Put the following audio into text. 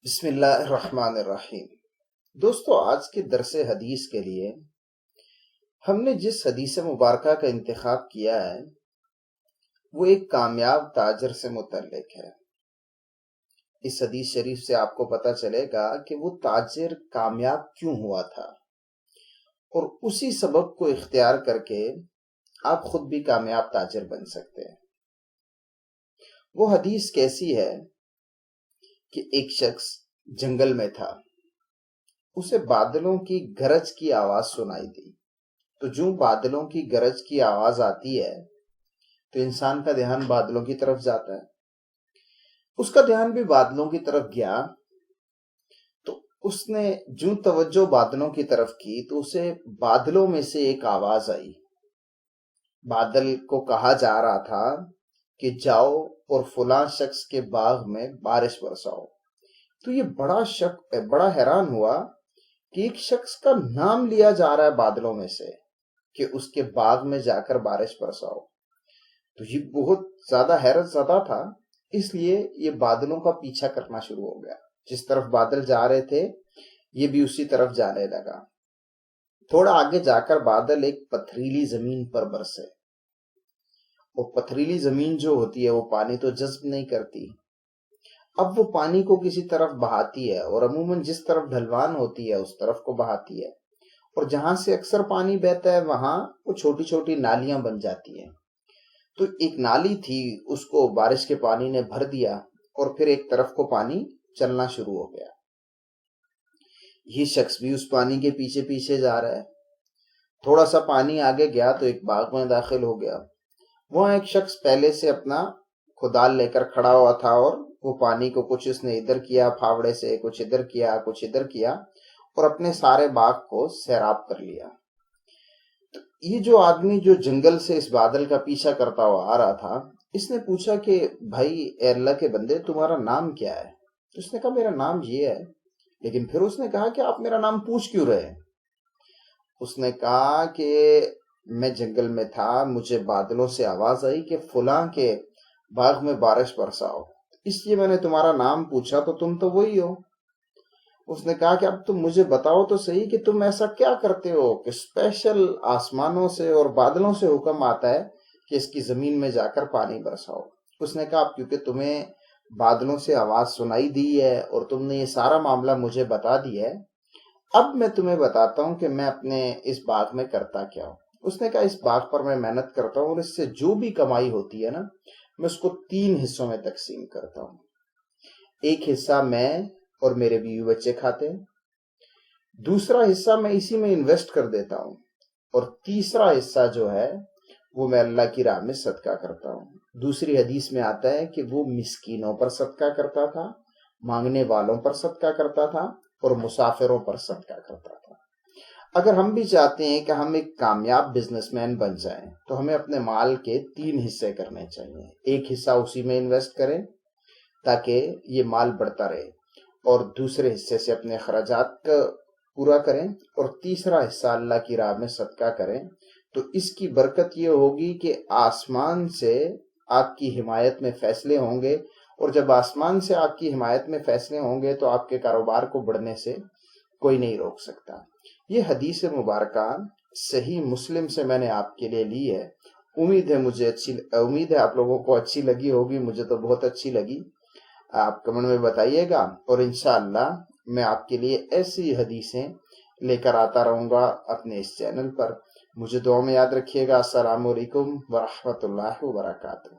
بسم اللہ الرحمن الرحیم۔ دوستو، آج کے درس حدیث کے لیے ہم نے جس حدیث مبارکہ کا انتخاب کیا ہے وہ ایک کامیاب تاجر سے متعلق ہے۔ اس حدیث شریف سے آپ کو پتہ چلے گا کہ وہ تاجر کامیاب کیوں ہوا تھا، اور اسی سبب کو اختیار کر کے آپ خود بھی کامیاب تاجر بن سکتے ہیں۔ وہ حدیث کیسی ہے کہ ایک شخص جنگل میں تھا، اسے بادلوں کی گرج کی آواز سنائی دی۔ تو جو بادلوں کی گرج کی آواز آتی ہے تو انسان کا دھیان بادلوں کی طرف جاتا ہے۔ اس کا دھیان بھی بادلوں کی طرف گیا، تو اس نے جو توجہ بادلوں کی طرف کی تو اسے بادلوں میں سے ایک آواز آئی۔ بادل کو کہا جا رہا تھا کہ جاؤ اور فلاں شخص کے باغ میں بارش برساؤ۔ تو یہ بڑا حیران ہوا کہ ایک شخص کا نام لیا جا رہا ہے بادلوں میں سے کہ اس کے باغ میں جا کر بارش برساؤ۔ تو یہ بہت زیادہ حیرت زدہ تھا، اس لیے یہ بادلوں کا پیچھا کرنا شروع ہو گیا۔ جس طرف بادل جا رہے تھے یہ بھی اسی طرف جانے لگا۔ تھوڑا آگے جا کر بادل ایک پتھریلی زمین پر برسے، اور پتھریلی زمین جو ہوتی ہے وہ پانی تو جذب نہیں کرتی۔ اب وہ پانی کو کسی طرف بہاتی ہے، اور عموماً جس طرف ڈھلوان ہوتی ہے اس طرف کو بہاتی ہے، اور جہاں سے اکثر پانی بہتا ہے وہاں وہ چھوٹی چھوٹی نالیاں بن جاتی ہیں۔ تو ایک نالی تھی، اس کو بارش کے پانی نے بھر دیا، اور پھر ایک طرف کو پانی چلنا شروع ہو گیا۔ یہ شخص بھی اس پانی کے پیچھے پیچھے جا رہا ہے۔ تھوڑا سا پانی آگے گیا تو ایک باغ میں داخل ہو گیا۔ وہاں ایک شخص پہلے سے اپنا کدال لے کر کھڑا ہوا تھا، اور وہ پانی کو کچھ اس نے ادھر کیا پھاوڑے سے، کچھ ادھر کیا کچھ ادھر کیا، اور اپنے سارے باغ کو سیراب کر لیا۔ تو یہ جو آدمی جو جنگل سے اس بادل کا پیچھا کرتا ہوا آ رہا تھا، اس نے پوچھا کہ بھائی اے اللہ کے بندے، تمہارا نام کیا ہے؟ تو اس نے کہا میرا نام یہ ہے۔ لیکن پھر اس نے کہا کہ آپ میرا نام پوچھ کیوں رہے؟ اس نے کہا کہ میں جنگل میں تھا، مجھے بادلوں سے آواز آئی کہ فلاں کے باغ میں بارش برساؤ، اس لیے میں نے تمہارا نام پوچھا، تو تم تو وہی ہو۔ اس نے کہا کہ اب تم مجھے بتاؤ تو صحیح کہ تم ایسا کیا کرتے ہو کہ اسپیشل آسمانوں سے اور بادلوں سے حکم آتا ہے کہ اس کی زمین میں جا کر پانی برساؤ۔ اس نے کہا کیونکہ تمہیں بادلوں سے آواز سنائی دی ہے اور تم نے یہ سارا معاملہ مجھے بتا دیا ہے، اب میں تمہیں بتاتا ہوں کہ میں اپنے اس باغ میں کرتا کیا ہوں۔ اس نے کہا اس باغ پر میں محنت کرتا ہوں، اور اس سے جو بھی کمائی ہوتی ہے نا، میں اس کو 3 حصوں میں تقسیم کرتا ہوں۔ ایک حصہ میں اور میرے بیوی بچے کھاتے ہیں، دوسرا حصہ میں اسی میں انویسٹ کر دیتا ہوں، اور تیسرا حصہ جو ہے وہ میں اللہ کی راہ میں صدقہ کرتا ہوں۔ دوسری حدیث میں آتا ہے کہ وہ مسکینوں پر صدقہ کرتا تھا، مانگنے والوں پر صدقہ کرتا تھا، اور مسافروں پر صدقہ کرتا تھا۔ اگر ہم بھی چاہتے ہیں کہ ہم ایک کامیاب بزنس مین بن جائیں تو ہمیں اپنے مال کے 3 حصے کرنے چاہیے۔ ایک حصہ اسی میں انویسٹ کریں تاکہ یہ مال بڑھتا رہے، اور دوسرے حصے سے اپنے اخراجات کا پورا کریں، اور تیسرا حصہ اللہ کی راہ میں صدقہ کریں۔ تو اس کی برکت یہ ہوگی کہ آسمان سے آپ کی حمایت میں فیصلے ہوں گے، اور جب آسمان سے آپ کی حمایت میں فیصلے ہوں گے تو آپ کے کاروبار کو بڑھنے سے کوئی نہیں روک سکتا۔ یہ حدیث مبارکہ صحیح مسلم سے میں نے آپ کے لیے لی ہے۔ امید ہے آپ لوگوں کو اچھی لگی ہوگی، مجھے تو بہت اچھی لگی۔ آپ کمنٹ میں بتائیے گا، اور انشاءاللہ میں آپ کے لیے ایسی حدیثیں لے کر آتا رہوں گا اپنے اس چینل پر۔ مجھے دعا میں یاد رکھیے گا۔ السلام علیکم ورحمۃ اللہ وبرکاتہ۔